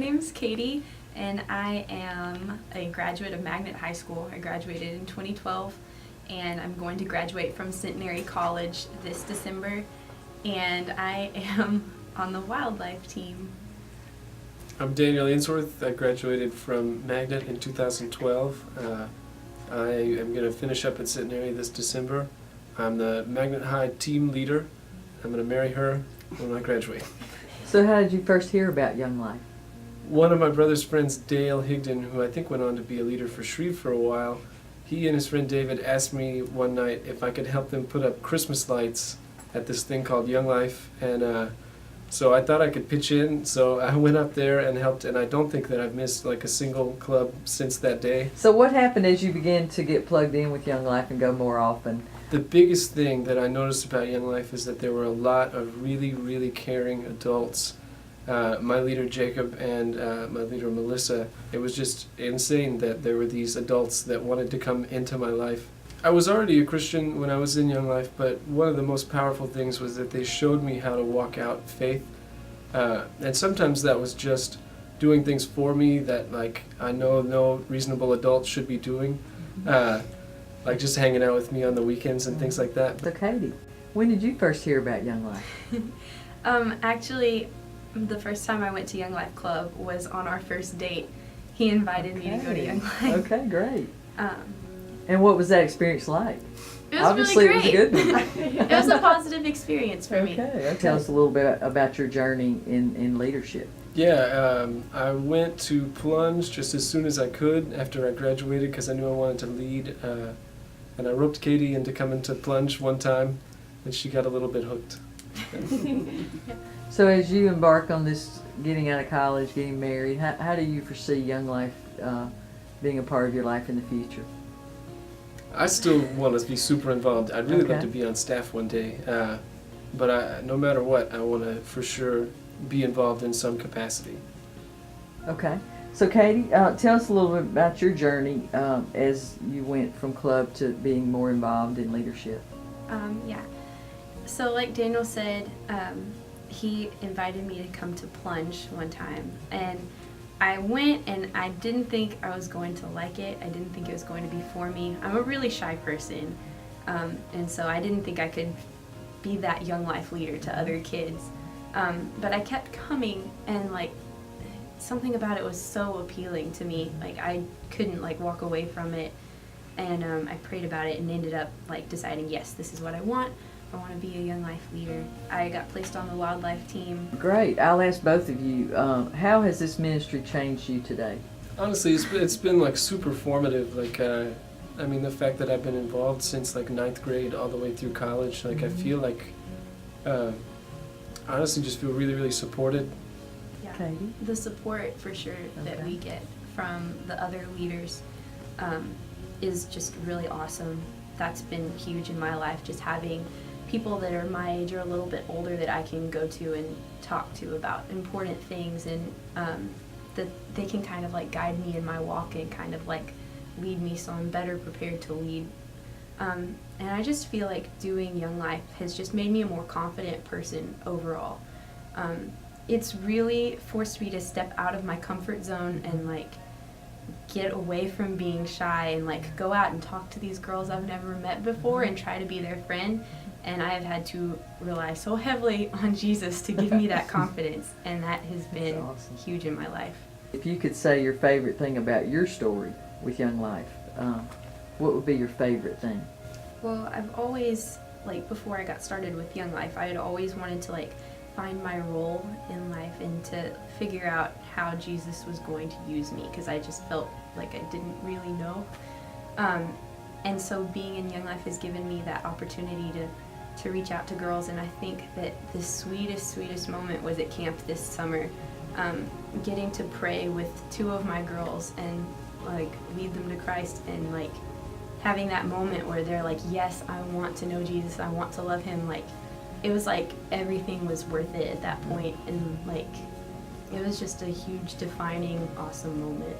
name's Katy, and I am a graduate of Magnet High School. I graduated in 2012, and I'm going to graduate from Centenary College this December, and I am on the wildlife team. I'm Daniel Ainsworth. I graduated from Magnet in 2012. I am going to finish up at Centenary this December. I'm the Magnet High team leader. I'm going to marry her when I graduate. So how did you first hear about Young Life? One of my brother's friends, Dale Higdon, who I think went on to be a leader for Shreve for a while, he and his friend David asked me one night if I could help them put up Christmas lights at this thing called Young Life, and so I thought I could pitch in, so I went up there and helped, and I don't think that I've missed like a single club since that day. So what happened as you began to get plugged in with Young Life and go more often? The biggest thing that I noticed about Young Life is that there were a lot of really, really caring adults. My leader Jacob and my leader Melissa, it was just insane that there were these adults that wanted to come into my life. I was already a Christian when I was in Young Life, but one of the most powerful things was that they showed me how to walk out faith. And sometimes that was just doing things for me that like I know no reasonable adult should be doing. Like just hanging out with me on the weekends and things like that. So Katy, when did you first hear about Young Life? Actually, the first time I went to Young Life Club was on our first date. He invited me to go to Young Life. Okay, great. And what was that experience like? It was Obviously, really great. it was a good one. It was a positive experience for me. Okay. Tell us a little bit about your journey in leadership. Yeah, I went to Plunge just as soon as I could after I graduated because I knew I wanted to lead. And I roped Katy into coming to Plunge one time, and she got a little bit hooked. So as you embark on this getting out of college, getting married, how do you foresee Young Life being a part of your life in the future? I still want to be super involved. I'd really love Okay. to be on staff one day, but no matter what, I want to for sure be involved in some capacity. Okay. So Katy, tell us a little bit about your journey as you went from club to being more involved in leadership. Yeah. So like Daniel said, he invited me to come to Plunge one time, and I went, and I didn't think I was going to like it. I didn't think it was going to be for me. I'm a really shy person, and so I didn't think I could be that Young Life leader to other kids. But I kept coming, and like something about it was so appealing to me. Like I couldn't like walk away from it, and I prayed about it and ended up like deciding, yes, this is what I want. I want to be a Young Life leader. I got placed on the wildlife team. Great. I'll ask both of you, how has this ministry changed you today? Honestly, it's been like super formative. Like, I mean, the fact that I've been involved since like 9th grade all the way through college. Like, I feel like, I honestly just feel really, really supported. Yeah. Katy? The support for sure that Okay. we get from the other leaders is just really awesome. That's been huge in my life, just having people that are my age or a little bit older that I can go to and talk to about important things, and that they can kind of like guide me in my walk and kind of like lead me so I'm better prepared to lead. And I just feel like doing Young Life has just made me a more confident person overall. It's really forced me to step out of my comfort zone and like get away from being shy and like go out and talk to these girls I've never met before and try to be their friend. And I have had to rely so heavily on Jesus to give me that confidence, and that has been awesome. huge in my life. If you could say your favorite thing about your story with Young Life, what would be your favorite thing? Well, I've always, like before I got started with Young Life, I had always wanted to like find my role in life and to figure out how Jesus was going to use me, because I just felt like I didn't really know. And so being in Young Life has given me that opportunity to reach out to girls, and I think that the sweetest moment was at camp this summer, getting to pray with 2 of my girls and like lead them to Christ, and like having that moment where they're like, yes, I want to know Jesus, I want to love him. Like it was like everything was worth it at that point, and like it was just a huge defining awesome moment.